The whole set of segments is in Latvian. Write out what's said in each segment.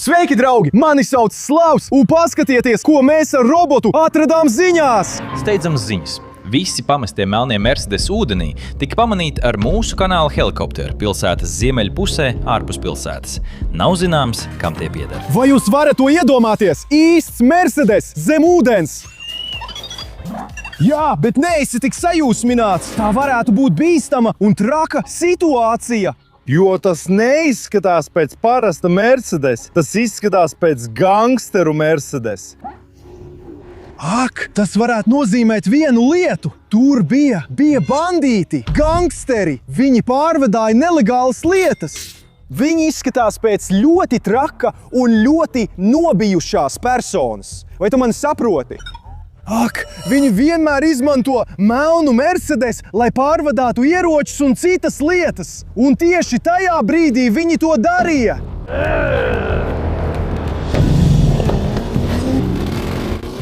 Sveiki, draugi! Mani sauc Slavs, un paskatieties, ko mēs ar robotu atradām ziņās! Steidzams ziņas. Visi pamestie melnie Mercedes ūdenī tika pamanīti ar mūsu kanāla helikopteru pilsētas ziemeļpusē ārpus pilsētas. Nav zināms, kam tie pieder. Vai jūs varat to iedomāties? Īsts Mercedes zem ūdens! Jā, bet neesi tik sajūsmināts. Tā varētu būt bīstama un traka situācija. Jo tas neizskatās pēc parasta Mercedes, tas izskatās pēc gangsteru Mercedes. Ak, tas varētu nozīmēt vienu lietu. Tur bija bandīti, gangsteri. Viņi pārvadāja nelegālas lietas. Viņi izskatās pēc ļoti traka un ļoti nobijušās personas. Vai tu mani saproti? Ak, viņi vienmēr izmanto melnu Mercedes, lai pārvadātu ieročus un citas lietas. Un tieši tajā brīdī viņi to darīja.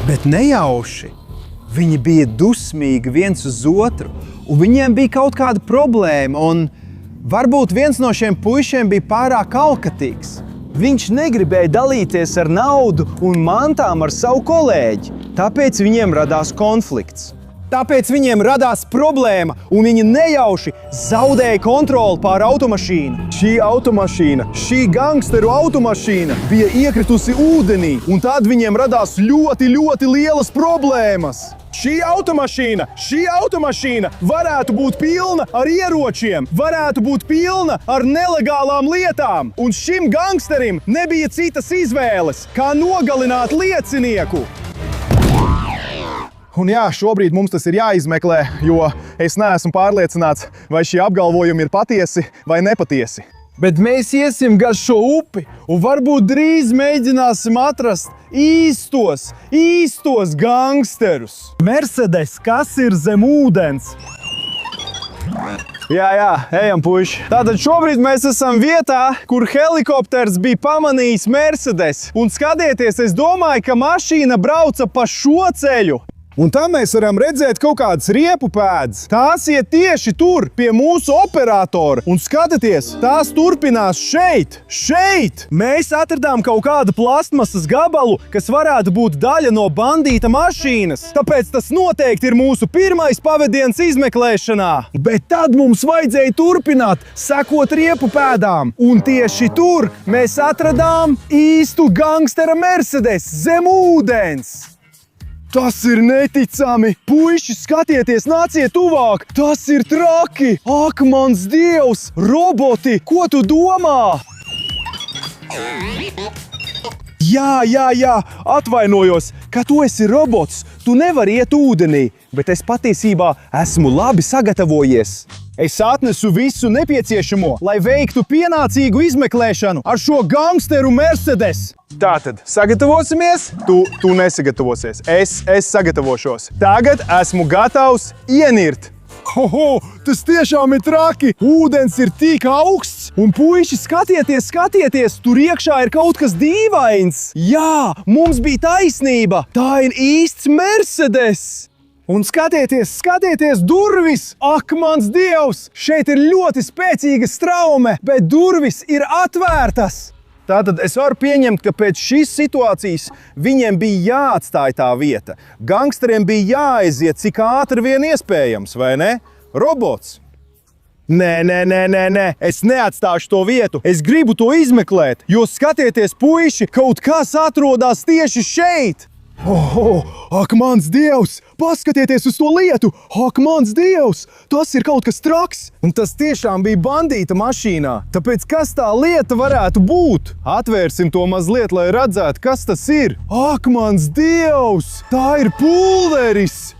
Bet nejauši. Viņi bija dusmīgi viens uz otru, un viņiem bija kaut kāda problēma, un varbūt viens no šiem puišiem bija pārāk alkatīgs. Viņš negribēja dalīties ar naudu un mantām ar savu kolēģi, tāpēc viņiem radās konflikts. Tāpēc viņiem radās problēma, un viņi nejauši zaudēja kontroli pār automašīnu. Šī gangsteru automašīna bija iekritusi ūdenī, un tad viņiem radās ļoti lielas problēmas. Šī automašīna varētu būt pilna ar ieročiem, varētu būt pilna ar nelegālām lietām, un šim gangsterim nebija citas izvēles, kā nogalināt liecinieku. Un jā, šobrīd mums tas ir jāizmeklē, jo es neesmu pārliecināts, vai šie apgalvojumi ir patiesi vai nepatiesi. Bet mēs iesim gar šo upi, un varbūt drīz mēģināsim atrast īstos gangsterus. Mercedes, kas ir zem ūdens? Jā, ejam, puiši. Tātad šobrīd mēs esam vietā, kur helikopters bija pamanījis Mercedes. Un skatieties, es domāju, ka mašīna brauca pa šo ceļu. Un tam mēs varam redzēt kaut kādas riepu pēdas. Tās iet tieši tur, pie mūsu operatora. Un skatieties, tās turpinās šeit. Mēs atradām kaut kādu plastmasas gabalu, kas varētu būt daļa no bandīta mašīnas. Tāpēc tas noteikti ir mūsu pirmais pavediens izmeklēšanā. Bet tad mums vajadzēja turpināt, sekot riepu pēdām. Un tieši tur mēs atradām īstu gangstera Mercedes zem ūdens. Tas ir neticami! Puiši, skatieties, nāciet tuvāk! Tas ir traki! Ak, mans Dievs! Roboti! Ko tu domā? Jā, atvainojos, ka tu esi robots. Tu nevari iet ūdenī, bet es patiesībā esmu labi sagatavojies. Es atnesu visu nepieciešamo, lai veiktu pienācīgu izmeklēšanu ar šo gangsteru Mercedes. Tātad, sagatavosimies? Tu nesagatavosies. Es sagatavošos. Tagad esmu gatavs ienirt. Tas tiešām ir traki! Ūdens ir tik augsts! Un puiši, skatieties! Tur iekšā ir kaut kas dīvains! Jā, mums bija taisnība! Tā ir īsts Mercedes! Un skatieties, durvis! Ak, mans Dievs! Šeit ir ļoti spēcīga straume, bet durvis ir atvērtas! Tātad es varu pieņemt, ka pēc šīs situācijas viņiem bija jāatstāj tā vieta. Gangsteriem bija jāaiziet, cik ātri vien iespējams, vai ne? Robots! Nē, es neatstāšu to vietu. Es gribu to izmeklēt, jo skatieties, puiši, kaut kas atrodas tieši šeit! Ak, mans Dievs! Paskatieties uz to lietu! Ak, mans Dievs! Tas ir kaut kas traks! Un tas tiešām bija bandīta mašīnā. Tāpēc kas tā lieta varētu būt? Atvērsim to mazliet, lai redzētu, kas tas ir. Ak, mans Dievs! Tā ir pulveris!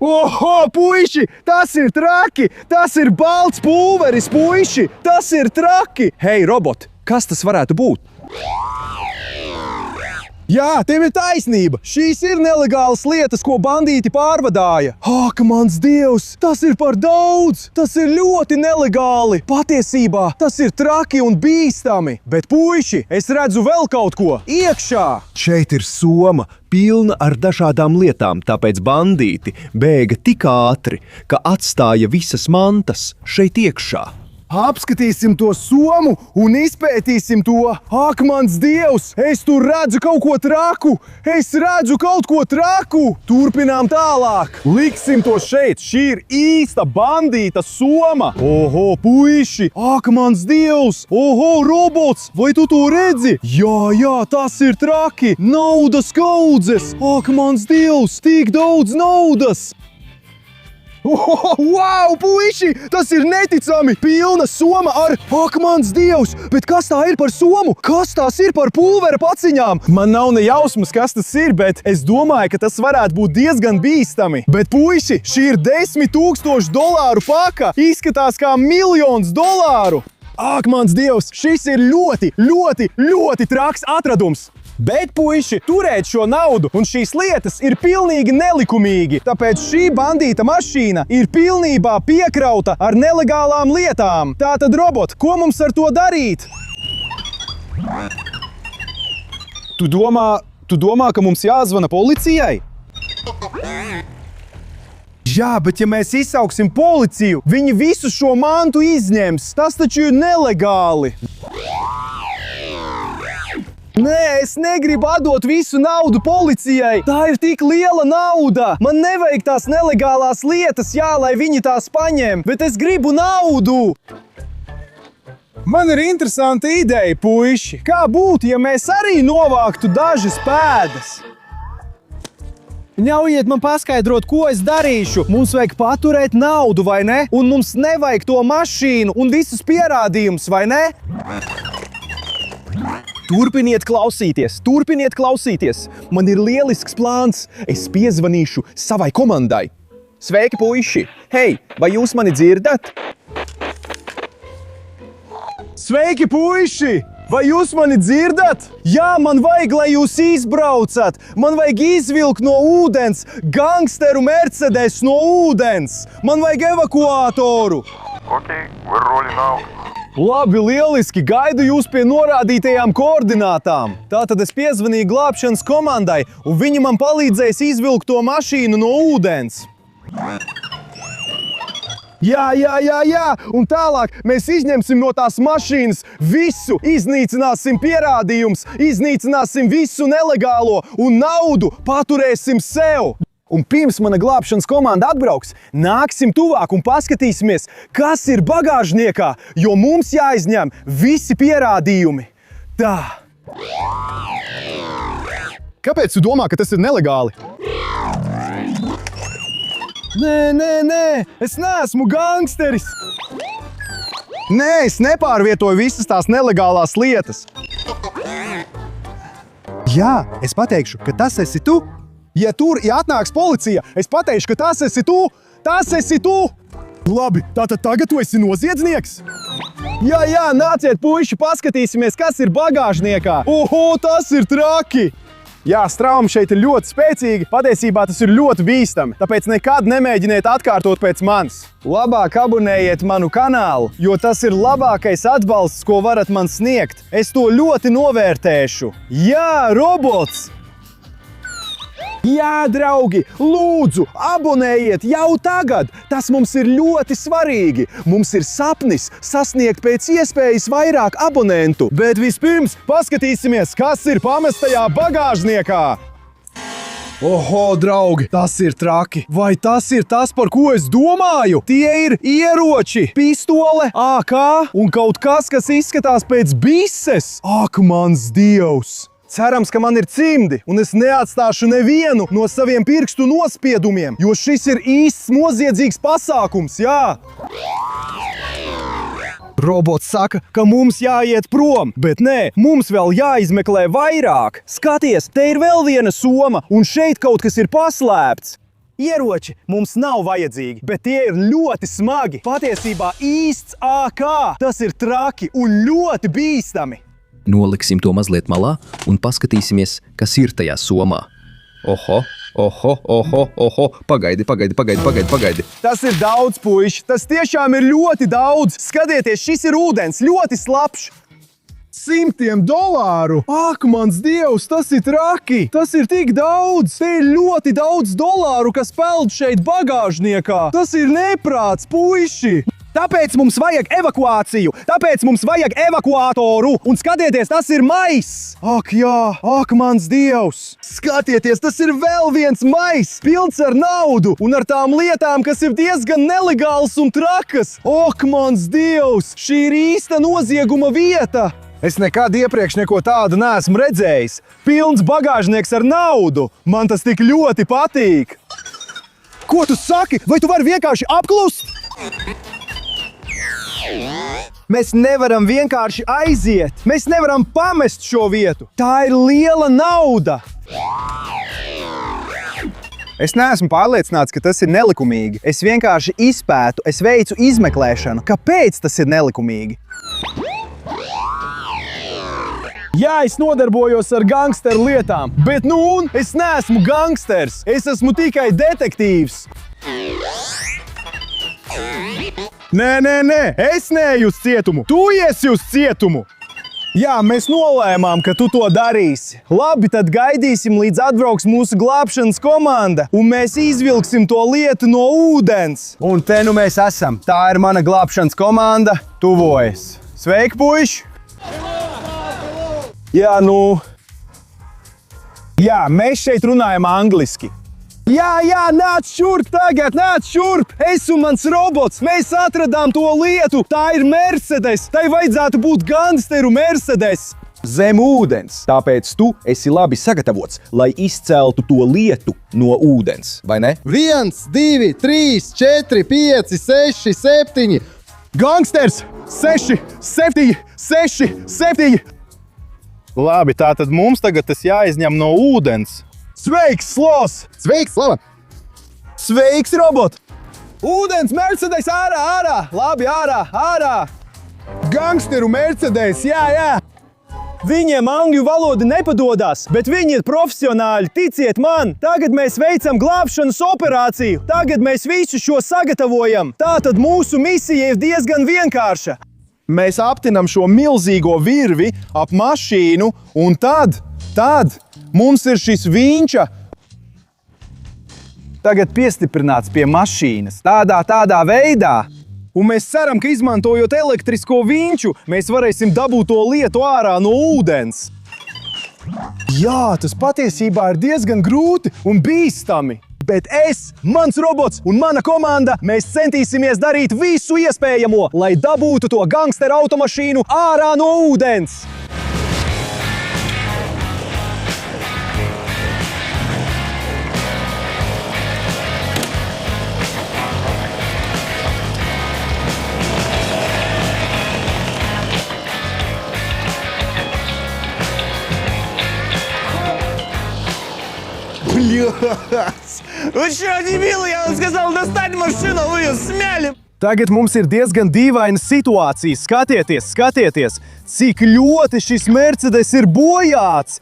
Puiši! Tas ir traki! Tas ir balts pulveris, puiši! Tas ir traki! Hei, roboti! Kas tas varētu būt? Jā, tev ir taisnība. Šīs ir nelegālas lietas, ko bandīti pārvadāja. Ak, mans Dievs, tas ir par daudz. Tas ir ļoti nelegāli. Patiesībā tas ir traki un bīstami. Bet, puiši, es redzu vēl kaut ko iekšā. Šeit ir soma, pilna ar dažādām lietām, tāpēc bandīti bēga tik ātri, ka atstāja visas mantas šeit iekšā. Apskatīsim to somu un izpētīsim to. Ak, mans Dievs, es tur redzu kaut ko traku! Es redzu kaut ko traku! Turpinām tālāk. Liksim to šeit. Šī ir īsta bandīta soma. Oho, puiši! Ak, mans Dievs! Oho, robots! Vai tu to redzi? Jā, tas ir traki! Naudas kaudzes! Ak, mans Dievs! Tik daudz naudas! Wow, puiši! Tas ir neticami! Pilna soma ar... Ak, mans Dievs! Bet kas tā ir par somu? Kas tās ir par pulvera paciņām? Man nav ne jausmas, kas tas ir, bet es domāju, ka tas varētu būt diezgan bīstami. Bet, puiši, šī ir $10,000 paka! Izskatās kā $1,000,000! Ak, mans Dievs! Šis ir ļoti traks atradums! Bet, puiši, turēt šo naudu un šīs lietas ir pilnīgi nelikumīgi, tāpēc šī bandīta mašīna ir pilnībā piekrauta ar nelegālām lietām. Tātad, robot, ko mums ar to darīt? Tu domā, ka mums jāzvana policijai? Jā, bet ja mēs izsauksim policiju, viņi visu šo mantu izņems. Tas taču ir nelegāli. Nē, es negribu atdot visu naudu policijai. Tā ir tik liela nauda. Man nevajag tās nelegālās lietas, lai viņi tās paņem, bet es gribu naudu. Man ir interesanta ideja, puiši. Kā būtu, ja mēs arī novāktu dažas pēdas? Ļaujiet man paskaidrot, ko es darīšu. Mums vajag paturēt naudu, vai ne? Un mums nevajag to mašīnu un visus pierādījumus, vai ne? Turpiniet klausīties. Man ir lielisks plāns. Es piezvanīšu savai komandai. Sveiki, puiši! Hei, vai jūs mani dzirdat? Sveiki, puiši! Vai jūs mani dzirdat? Jā, man vajag, lai jūs izbraucat. Man vajag izvilkt no ūdens gangsteru Mercedes no ūdens. Man vajag evakuātoru. Okay, we're rolling out. Labi, lieliski! Gaidu jūs pie norādītajām koordinātām. Tātad es piezvanīju glābšanas komandai, un viņi man palīdzēs izvilkt to mašīnu no ūdens. Jā, un tālāk mēs izņemsim no tās mašīnas visu, iznīcināsim pierādījumus, iznīcināsim visu nelegālo un naudu paturēsim sev. Un pirms mana glābšanas komanda atbrauks, nāksim tuvāk un paskatīsimies, kas ir bagāžniekā, jo mums jāizņem visi pierādījumi. Tā. Kāpēc tu domā, ka tas ir nelegāli? Nē, es neesmu gangsteris. Nē, es nepārvietoju visas tās nelegālās lietas. Jā, es pateikšu, ka tas esi tu. Ja atnāks policija, es pateikšu, ka tas esi tu! Tas esi tu! Labi, tātad tagad tu esi noziedznieks? Jā, nāciet, puiši, paskatīsimies, kas ir bagāžniekā. Oho, tas ir traki! Jā, straumi šeit ir ļoti spēcīgi, patiesībā tas ir ļoti bīstami, tāpēc nekad nemēģiniet atkārtot pēc manis. Labāk abonējiet manu kanālu, jo tas ir labākais atbalsts, ko varat man sniegt. Es to ļoti novērtēšu. Jā, robots! Jā, draugi, lūdzu, abonējiet jau tagad! Tas mums ir ļoti svarīgi. Mums ir sapnis sasniegt pēc iespējas vairāk abonentu. Bet vispirms paskatīsimies, kas ir pamestajā bagāžniekā. Oho, draugi, tas ir traki. Vai tas ir tas, par ko es domāju? Tie ir ieroči, pistole, AK un kaut kas, kas izskatās pēc bises. Ak, mans Dievs! Cerams, ka man ir cimdi, un es neatstāšu nevienu no saviem pirkstu nospiedumiem, jo šis ir īsts noziedzīgs pasākums, jā! Robots saka, ka mums jāiet prom, bet nē, mums vēl jāizmeklē vairāk. Skaties, te ir vēl viena soma, un šeit kaut kas ir paslēpts. Ieroči mums nav vajadzīgi, bet tie ir ļoti smagi. Patiesībā īsts AK. Tas ir traki un ļoti bīstami. Noliksim to mazliet malā un paskatīsimies, kas ir tajā somā. Oho, pagaidi. Tas ir daudz, puiši. Tas tiešām ir ļoti daudz. Skatieties, šis ir ūdens, ļoti slapjš. $100. Ak, mans Dievs, tas ir traki. Tas ir tik daudz. Te ir ļoti daudz dolāru, kas peld šeit bagāžniekā. Tas ir neprāts, puiši. Tāpēc mums vajag evakuāciju, tāpēc mums vajag evakuātoru. Un skatieties, tas ir maiss! Ak, jā, ak, mans Dievs! Skatieties, tas ir vēl viens maiss, pilns ar naudu un ar tām lietām, kas ir diezgan nelegāls un trakas. Ak, mans Dievs! Šī ir īsta nozieguma vieta! Es nekad iepriekš neko tādu neesmu redzējis. Pilns bagāžnieks ar naudu. Man tas tik ļoti patīk. Ko tu saki? Vai tu vari vienkārši apklust? Mēs nevaram vienkārši aiziet. Mēs nevaram pamest šo vietu. Tā ir liela nauda. Es neesmu pārliecināts, ka tas ir nelikumīgi. Es vienkārši izpētu, es veicu izmeklēšanu. Kāpēc tas ir nelikumīgi? Jā, es nodarbojos ar gangsteru lietām, bet es neesmu gangsters. Es esmu tikai detektīvs. Nē, es neeju uz cietumu. Tu iesi uz cietumu. Jā, mēs nolēmām, ka tu to darīsi. Labi, tad gaidīsim, līdz atbrauks mūsu glābšanas komanda, un mēs izvilksim to lietu no ūdens. Un te nu mēs esam. Tā ir mana glābšanas komanda. Tuvojas. Sveiki, puiši! Jā, Jā, mēs šeit runājam angliski. Jā, nāc šurp tagad, nāc šurp! Es un mans robots, mēs atradām to lietu. Tā ir Mercedes, tai vajadzētu būt gangsteru Mercedes. Zem ūdens, tāpēc tu esi labi sagatavots, lai izceltu to lietu no ūdens, vai ne? 1, 2, 3, 4, 5, 6, 7. Gangsters! 6, 7, 6, 7! Labi, tātad mums tagad tas jāizņem no ūdens. Sveiks, Slos! Sveiks, Slava! Sveiks, robot! Ūdens, Mercedes, ārā! Labi, ārā! Gangsteru Mercedes, jā! Viņiem angļu valoda nepadodās, bet viņi ir profesionāļi, ticiet man! Tagad mēs veicam glābšanas operāciju, tagad mēs visu šo sagatavojam. Tātad mūsu misija ir diezgan vienkārša. Mēs aptinam šo milzīgo virvi ap mašīnu, un tad mums ir šis viņš tagad piestiprināts pie mašīnas. Tādā veidā. Un mēs ceram, ka izmantojot elektrisko viņš, mēs varēsim dabūt to lietu ārā no ūdens. Jā, tas patiesībā ir diezgan grūti un bīstami. Bet es, mans robots un mana komanda, mēs centīsimies darīt visu iespējamo, lai dabūtu to gangsteru automašīnu ārā no ūdens. Вы что, дебилы? Я вам сказал, достать машину, вы ее смяли! Tagad mums ir diezgan dīvaina situācija. Skatieties, cik ļoti šis Mercedes ir bojāts.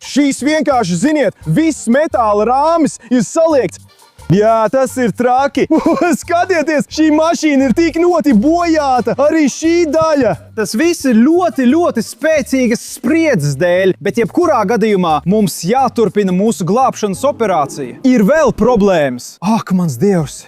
Šīs vienkārši, ziniet, viss metāla rāmis ir saliekts. Jā, tas ir traki. Skatieties, šī mašīna ir tik ļoti bojāta, arī šī daļa. Tas viss ir ļoti spēcīgas spriedzes dēļ, bet jebkurā gadījumā mums jāturpina mūsu glābšanas operācija. Ir vēl problēmas. Ak, mans Dievs!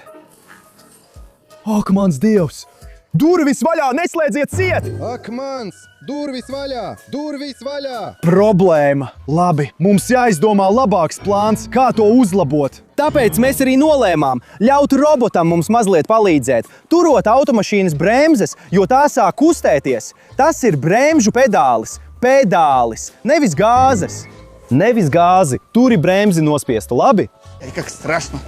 Durvis vaļā, neslēdziet ciet! Ak, mans! Durvis vaļā! Problēma. Labi, mums jāizdomā labāks plāns, kā to uzlabot. Tāpēc mēs arī nolēmām ļaut robotam mums mazliet palīdzēt, turot automašīnas bremzes, jo tā sāk kustēties. Tas ir bremžu pedālis. Nevis gāzes. Nevis gāzi. Turi bremzi nospiestu, labi? Эй, как страшно!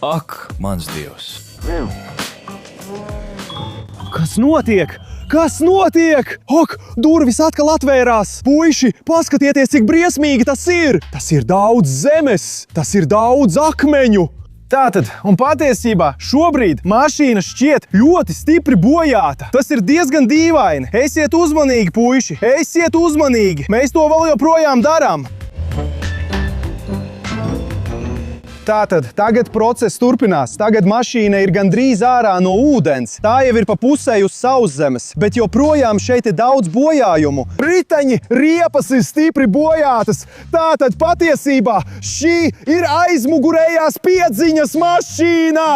Ak, mans Dievs! Kas notiek? Ak, durvis atkal atvērās! Puiši, paskatieties, cik briesmīgi tas ir! Tas ir daudz zemes, tas ir daudz akmeņu! Tātad, un patiesībā šobrīd mašīna šķiet ļoti stipri bojāta. Tas ir diezgan dīvaini. Esiet uzmanīgi, puiši! Esiet uzmanīgi! Mēs to vēl joprojām darām! Tātad tagad process turpinās. Tagad mašīna ir gandrīz ārā no ūdens. Tā jau ir pa pusē uz sauszemes, bet joprojām šeit ir daudz bojājumu. Riteņi, riepas ir stipri bojātas. Tātad patiesībā šī ir aizmugurējās piedziņas mašīna.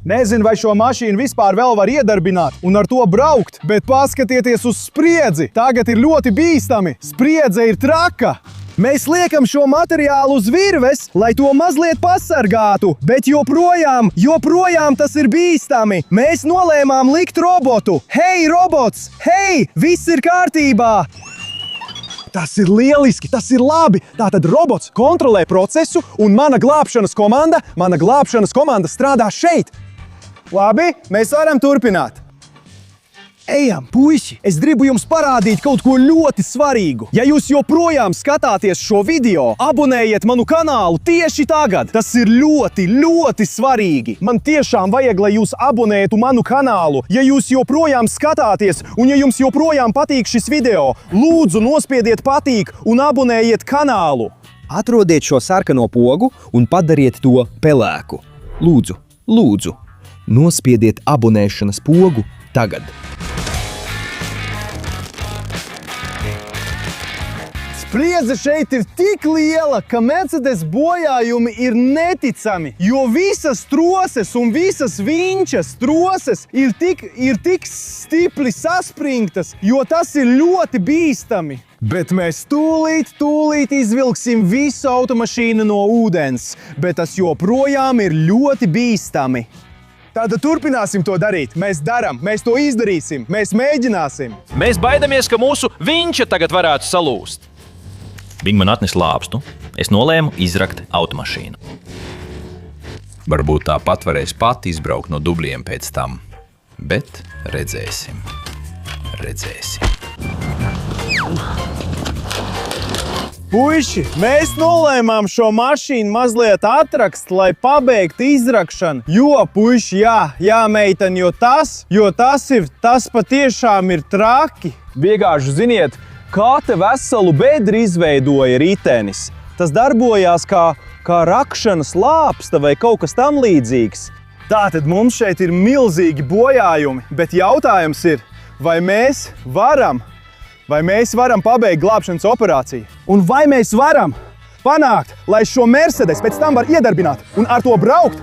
Nezinu, vai šo mašīnu vispār vēl var iedarbināt un ar to braukt, bet paskatieties uz spriedzi. Tagad ir ļoti bīstami. Spriedze ir traka. Mēs liekam šo materiālu uz virves, lai to mazliet pasargātu, bet joprojām tas ir bīstami. Mēs nolēmām likt robotu. Hei, robots! Hei, viss ir kārtībā! Tas ir lieliski, tas ir labi. Tātad robots kontrolē procesu un mana glābšanas komanda strādā šeit. Labi, mēs varam turpināt. Ejam, puiši! Es gribu jums parādīt kaut ko ļoti svarīgu. Ja jūs joprojām skatāties šo video, abonējiet manu kanālu tieši tagad. Tas ir ļoti, ļoti svarīgi. Man tiešām vajag, lai jūs abonētu manu kanālu. Ja jūs joprojām skatāties un ja jums joprojām patīk šis video, lūdzu nospiediet patīk un abonējiet kanālu. Atrodiet šo sarkano pogu un padariet to pelēku. Lūdzu, nospiediet abonēšanas pogu tagad. Spriedze šeit ir tik liela, ka Mercedes bojājumi ir neticami, jo visas troses un visas vinčas troses ir tik stipri saspringtas, jo tas ir ļoti bīstami. Bet mēs tūlīt izvilksim visu automašīnu no ūdens, bet tas joprojām ir ļoti bīstami. Tātad turpināsim to darīt. Mēs to izdarīsim, mēs mēģināsim. Mēs baidamies, ka mūsu vinča tagad varētu salūst. Viņi man atnes lāpstu. Es nolēmu izrakt automašīnu. Varbūt tāpat varēs pati izbraukt no dubļiem pēc tam. Bet redzēsim. Puiši, mēs nolēmām šo mašīnu mazliet atrakst, lai pabeigtu izrakšanu. Jo, puiši, jā, meiteni, tas patiešām ir traki. Vienkārši ziniet, kā te veselu bedri izveidoja ritenis. Tas darbojās kā rakšanas lāpsta vai kaut kas tam līdzīgs. Tātad mums šeit ir milzīgi bojājumi, bet jautājums ir, vai mēs varam pabeigt glābšanas operāciju? Un vai mēs varam panākt, lai šo Mercedes pēc tam var iedarbināt un ar to braukt?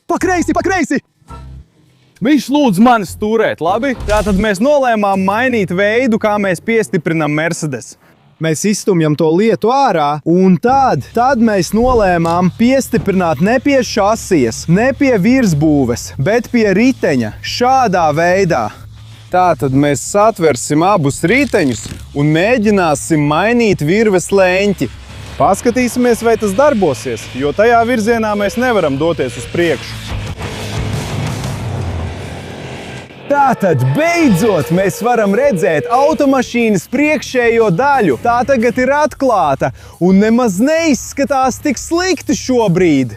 Pa kreisi! Viņš lūdz mani stūrēt, labi? Tātad mēs nolēmām mainīt veidu, kā mēs piestiprinām Mercedes. Mēs izstumjam to lietu ārā, un tad mēs nolēmām piestiprināt ne pie šasies, ne pie virsbūves, bet pie riteņa šādā veidā. Tātad mēs satversim abus riteņus un mēģināsim mainīt virves leņķi. Paskatīsimies, vai tas darbosies, jo tajā virzienā mēs nevaram doties uz priekšu. Tātad beidzot mēs varam redzēt automašīnas priekšējo daļu. Tā tagad ir atklāta un nemaz neizskatās tik slikti šobrīd.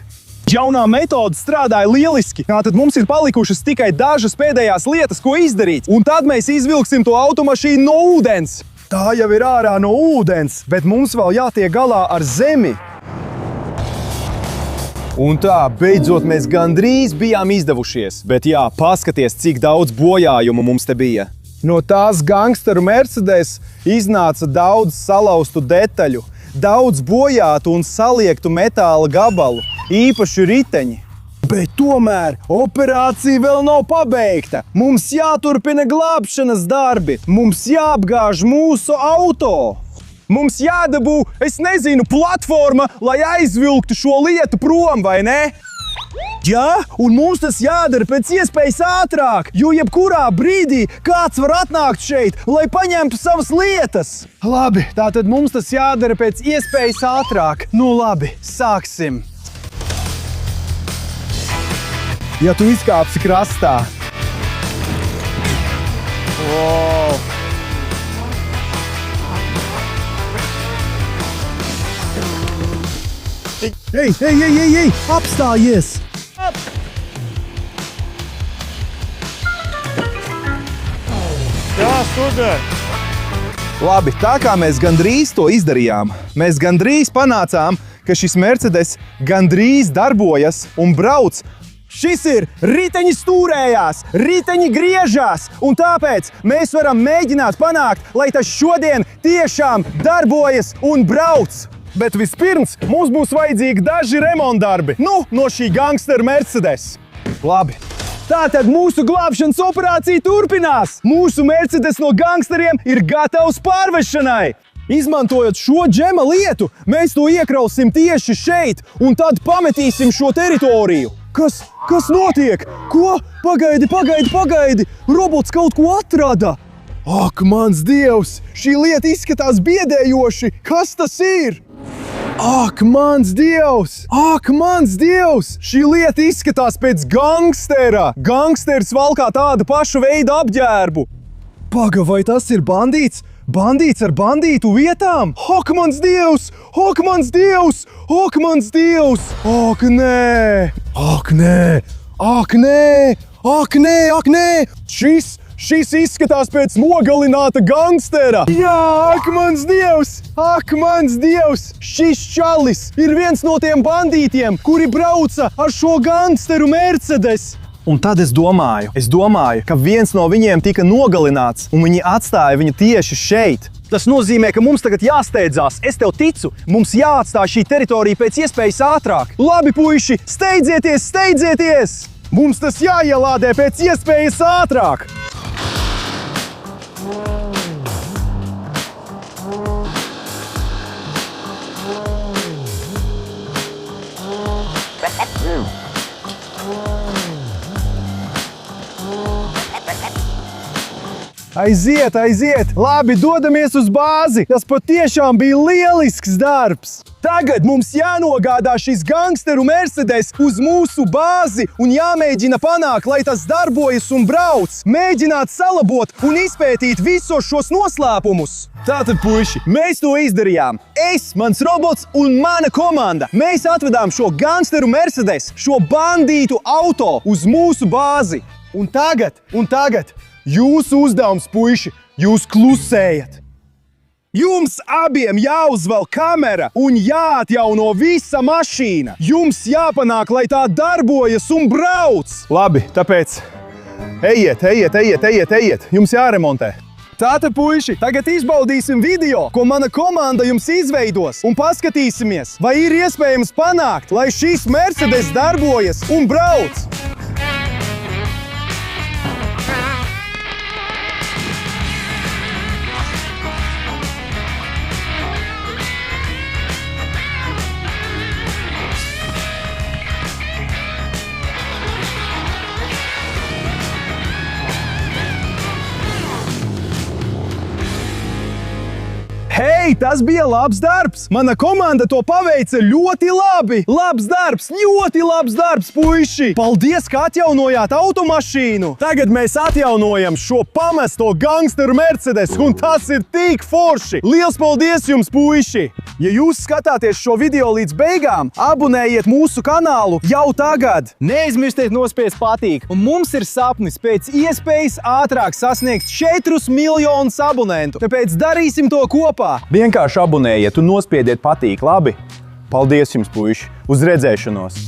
Jaunā metode strādāja lieliski. Tātad mums ir palikušas tikai dažas pēdējās lietas, ko izdarīt. Un tad mēs izvilksim to automašīnu no ūdens. Tā jau ir ārā no ūdens, bet mums vēl jātiek galā ar zemi. Un tā, beidzot mēs gandrīz bijām izdevušies. Bet jā, paskaties, cik daudz bojājumu mums te bija. No tās gangsteru Mercedes iznāca daudz salauztu detaļu, daudz bojātu un saliektu metāla gabalu, īpaši riteņi. Bet tomēr operācija vēl nav pabeigta. Mums jāturpina glābšanas darbi. Mums jāapgāž mūsu auto. Mums jādabū, platforma, lai aizvilktu šo lietu prom, vai ne? Jā, un mums tas jādara pēc iespējas ātrāk, jo jebkurā brīdī kāds var atnākt šeit, lai paņemtu savas lietas. Labi, tātad mums tas jādara pēc iespējas ātrāk. Nu labi, sāksim. Ja tu izkāpsi krastā. Wow. Ei, apstājies! Jā, super! Labi, tā kā mēs gandrīz to izdarījām, mēs gandrīz panācām, ka šis Mercedes gandrīz darbojas un brauc. Šis ir riteņi stūrējās, riteņi griežās, un tāpēc mēs varam mēģināt panākt, lai tas šodien tiešām darbojas un brauc. Bet vispirms mums būs vajadzīgi daži remontdarbi, no šī gangstera Mercedes. Labi. Tātad mūsu glābšanas operācija turpinās. Mūsu Mercedes no gangsteriem ir gatavs pārvešanai. Izmantojot šo džema lietu, mēs to iekrausim tieši šeit un tad pametīsim šo teritoriju. Kas notiek? Ko? Pagaidi! Robots kaut ko atrada! Ak, mans Dievs! Šī lieta izskatās biedējoši! Kas tas ir? Ak, mans Dievs! Šī lieta izskatās pēc gangstera! Gangsters valkā tādu pašu veidu apģērbu! Vai tas ir bandīts? Bandīts ar bandītu vietām? Ak, mans Dievs! Ak, nē! Šis izskatās pēc nogalināta gangstera! Jā, ak, mans Dievs! Šis čalis ir viens no tiem bandītiem, kuri brauca ar šo gangsteru Mercedes! Un tad es domāju, ka viens no viņiem tika nogalināts, un viņi atstāja viņu tieši šeit. Tas nozīmē, ka mums tagad jāsteidzās. Es tev ticu, mums jāatstāj šī teritorija pēc iespējas ātrāk. Labi, puiši, steidzieties! Mums tas jāielādē pēc iespējas ātrāk! Aiziet! Labi, dodamies uz bāzi! Tas patiešām bija lielisks darbs! Tagad mums jānogādā šis gangsteru Mercedes uz mūsu bāzi un jāmēģina panākt, lai tas darbojas un brauc. Mēģināt salabot un izpētīt visos šos noslēpumus. Tātad, puiši, mēs to izdarījām. Es, mans robots un mana komanda. Mēs atvedām šo gangsteru Mercedes, šo bandītu auto uz mūsu bāzi. Un tagad jūsu uzdevums, puiši, jūs klusējat. Jums abiem jāuzvelk kamera un jāatjauno visa mašīna. Jums jāpanāk, lai tā darbojas un brauc. Labi, tāpēc ejiet. Jums jāremontē. Tātad, puiši, tagad izbaudīsim video, ko mana komanda jums izveidos, un paskatīsimies, vai ir iespējams panākt, lai šis Mercedes darbojas un brauc. Hei, tas bija labs darbs! Mana komanda to paveica ļoti labi! Ļoti labs darbs, puiši! Paldies, ka atjaunojāt automašīnu! Tagad mēs atjaunojam šo pamesto gangsteru Mercedes, un tas ir tik forši! Liels paldies jums, puiši! Ja jūs skatāties šo video līdz beigām, abonējiet mūsu kanālu jau tagad! Neaizmirstiet nospiest patīk, un mums ir sapnis pēc iespējas ātrāk sasniegt 4 miljonus abonentu, tāpēc darīsim to kopā! Vienkārši abonējiet un nospiediet patīk, labi? Paldies jums, puiši! Uz redzēšanos!